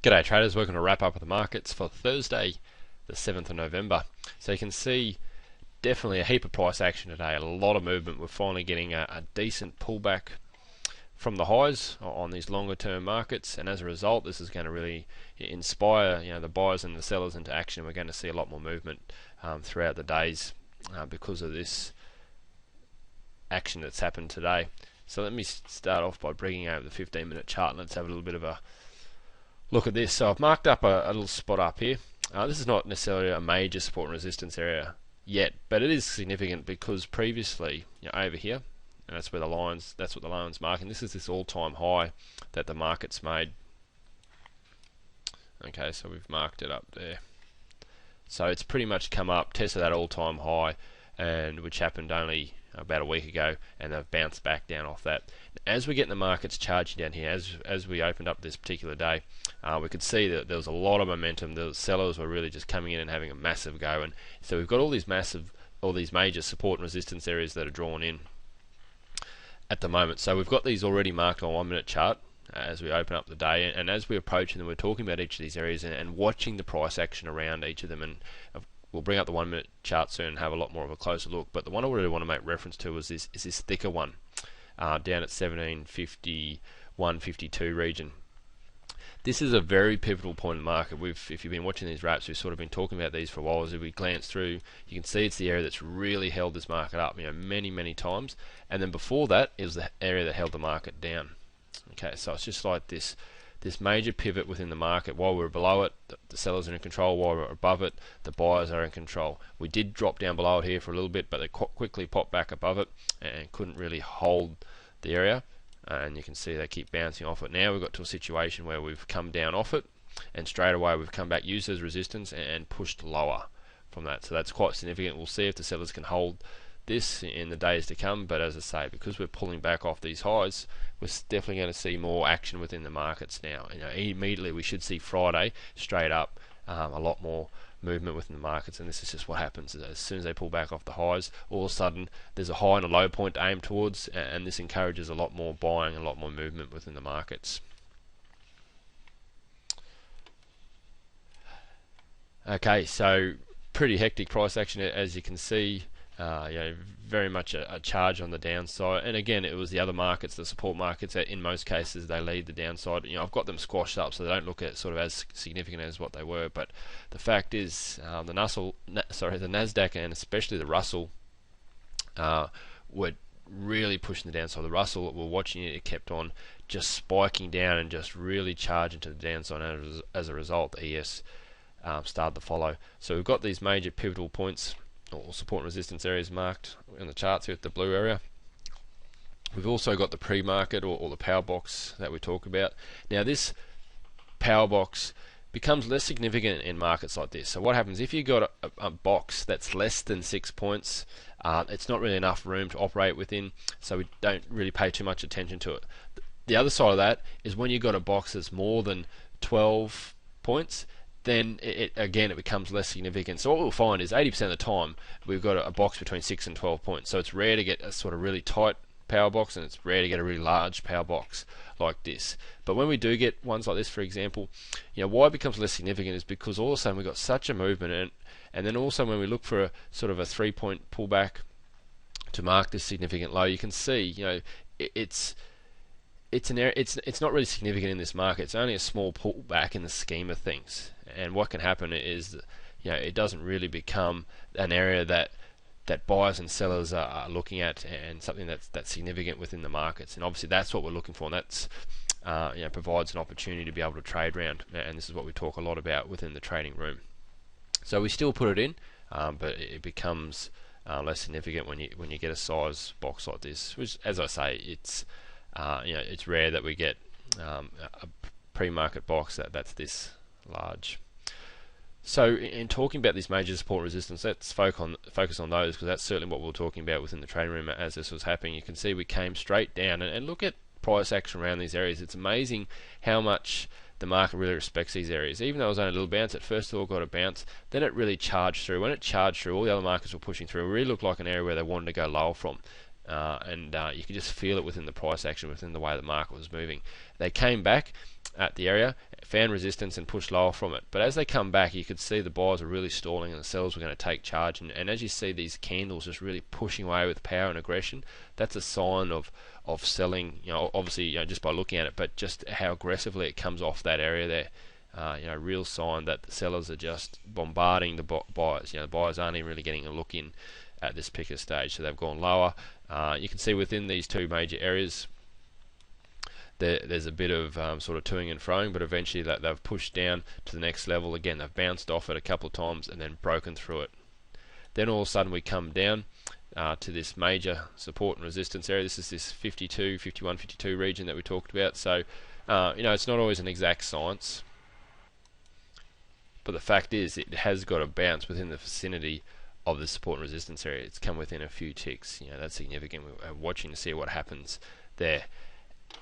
G'day traders, we're going to wrap up with the markets for Thursday the 7th of November. So you can see definitely a heap of price action today, a lot of movement. We're finally getting a decent pullback from the highs on these longer term markets, and as a result this is going to really inspire the buyers and the sellers into action. We're going to see a lot more movement throughout the days because of this action that's happened today. So let me start off by bringing out the 15-minute chart and let's have a little bit of a look at this. So I've marked up a little spot up here. This is not necessarily a major support and resistance area yet, but it is significant because previously, over here, and that's where that's what the line's marking. This is this all-time high that the market's made. Okay, so we've marked it up there. So it's pretty much come up, tested that all-time high, and which happened only about a week ago, and they've bounced back down off that. As we get the markets charging down here, as we opened up this particular day, we could see that there was a lot of momentum. The sellers were really just coming in and having a massive go, and so we've got all these major support and resistance areas that are drawn in at the moment. So we've got these already marked on 1 minute chart as we open up the day, and as we approach them, we're talking about each of these areas and watching the price action around each of them. And we'll bring up the 1 minute chart soon and have a lot more of a closer look. But the one I really want to make reference to is this thicker one down at 1750, 152 region. This is a very pivotal point in the market. If you've been watching these wraps, we've sort of been talking about these for a while. As we glance through, you can see it's the area that's really held this market up, many times. And then before that, it was the area that held the market down. Okay, so it's just like this major pivot within the market. While we're below it, the sellers are in control. While we're above it, the buyers are in control. We did drop down below it here for a little bit, but they quickly popped back above it and couldn't really hold the area. And you can see they keep bouncing off it. Now we've got to a situation where we've come down off it, and straight away we've come back, used as resistance, and pushed lower from that. So that's quite significant. We'll see if the sellers can hold this in the days to come, but as I say, because we're pulling back off these highs, we're definitely going to see more action within the markets now. Immediately we should see Friday straight up a lot more movement within the markets, and this is just what happens. As soon as they pull back off the highs, all of a sudden there's a high and a low point to aim towards, and this encourages a lot more buying and a lot more movement within the markets. Okay, so pretty hectic price action, as you can see. Very much a charge on the downside, and again, it was the other markets, the support markets, that in most cases they lead the downside. I've got them squashed up so they don't look at sort of as significant as what they were, but the fact is the Nasdaq and especially the Russell were really pushing the downside. The Russell, we're watching it, it kept on just spiking down and just really charging to the downside, and as a result the ES started to follow. So we've got these major pivotal points or support and resistance areas marked in the charts here with the blue area. We've also got the pre-market or the power box that we talk about. Now this power box becomes less significant in markets like this. So what happens if you got a box that's less than 6 points? It's not really enough room to operate within, so we don't really pay too much attention to it. The other side of that is when you've got a box that's more than 12 points, then it becomes less significant. So what we'll find is 80% of the time we've got a box between 6 and 12 points. So it's rare to get a sort of really tight power box, and it's rare to get a really large power box like this. But when we do get ones like this, for example, why it becomes less significant is because all of a sudden we've got such a movement, and then also when we look for a sort of a 3-point pullback to mark this significant low, you can see it's an area. It's not really significant in this market. It's only a small pullback in the scheme of things. And what can happen is it doesn't really become an area that buyers and sellers are looking at, and something that's significant within the markets. And obviously that's what we're looking for, and that's provides an opportunity to be able to trade around. And this is what we talk a lot about within the trading room. So we still put it in, but it becomes less significant when you get a size box like this. Which, as I say, it's rare that we get a pre-market box that's this large. So in talking about these major support resistance, let's focus on those, because that's certainly what we were talking about within the trading room as this was happening. You can see we came straight down, and look at price action around these areas. It's amazing how much the market really respects these areas. Even though it was only a little bounce, it first of all got a bounce, then it really charged through. When it charged through, all the other markets were pushing through. It really looked like an area where they wanted to go lower from. You could just feel it within the price action, within the way the market was moving. They came back at the area found resistance and pushed lower from it. But as they come back, you could see the buyers are really stalling and the sellers were going to take charge. And as you see these candles just really pushing away with power and aggression, that's a sign of selling. Obviously, just by looking at it, but just how aggressively it comes off that area there. Real sign that the sellers are just bombarding the buyers. The buyers aren't even really getting a look in at this picker stage, so they've gone lower. You can see within these two major areas, there's a bit of sort of toing and froing, but eventually they've pushed down to the next level. Again, they've bounced off it a couple of times and then broken through it. Then all of a sudden we come down to this major support and resistance area. This is this 52, 51, 52 region that we talked about. So, it's not always an exact science, but the fact is it has got a bounce within the vicinity of the support and resistance area. It's come within a few ticks. That's significant. We're watching to see what happens there.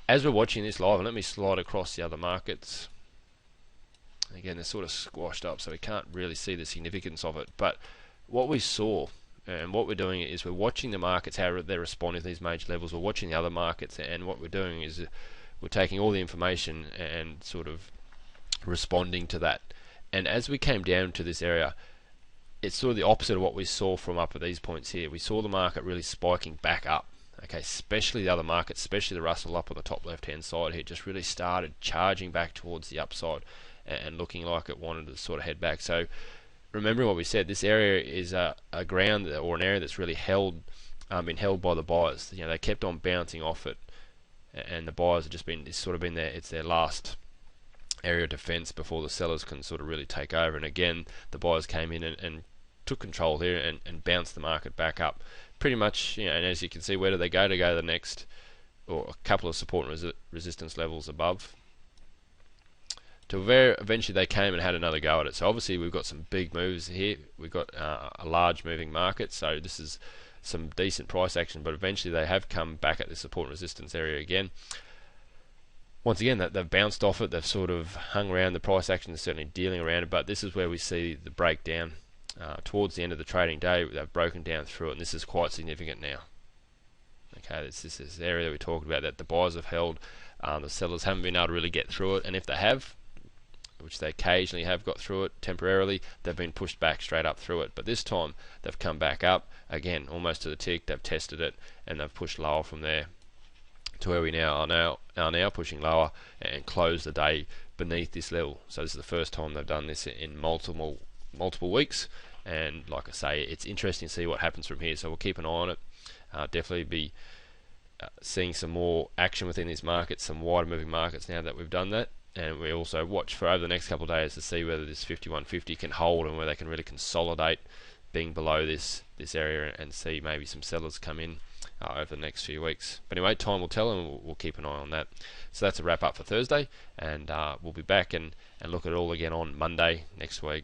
As we're watching this live, and let me slide across the other markets. Again, they're sort of squashed up, so we can't really see the significance of it. But what we saw, and what we're doing, is we're watching the markets, how they're responding to these major levels. We're watching the other markets, and what we're doing is we're taking all the information and sort of responding to that. And as we came down to this area, it's sort of the opposite of what we saw from up at these points here. We saw the market really spiking back up. Okay, especially the other markets, especially the Russell up on the top left-hand side here, just really started charging back towards the upside and looking like it wanted to sort of head back. So, remembering what we said, this area is a ground or an area that's really been held by the buyers. They kept on bouncing off it, and the buyers have just been it's their last area of defence before the sellers can sort of really take over. And again, the buyers came in and took control here and bounced the market back up. Pretty much, and as you can see, where do they go? To go to the next, or a couple of support and resistance levels above, to where eventually they came and had another go at it. So obviously we've got some big moves here. We've got a large moving market, so this is some decent price action, but eventually they have come back at the support and resistance area again. Once again, they've bounced off it. They've sort of hung around. The price action is certainly dealing around it, but this is where we see the breakdown. Towards the end of the trading day, they've broken down through it, and this is quite significant now. Okay, this is this area that we talked about that the buyers have held. The sellers haven't been able to really get through it, and if they have, which they occasionally have got through it temporarily, they've been pushed back straight up through it. But this time they've come back up again, almost to the tick. They've tested it and they've pushed lower from there to where we are now pushing lower and close the day beneath this level. So this is the first time they've done this in multiple weeks. And like I say, it's interesting to see what happens from here, so we'll keep an eye on it. Definitely be seeing some more action within these markets, some wider moving markets now that we've done that. And we also watch for over the next couple of days to see whether this 5150 can hold and where they can really consolidate being below this area, and see maybe some sellers come in over the next few weeks. But anyway, time will tell, and we'll keep an eye on that. So that's a wrap up for Thursday, and we'll be back and look at it all again on Monday next week.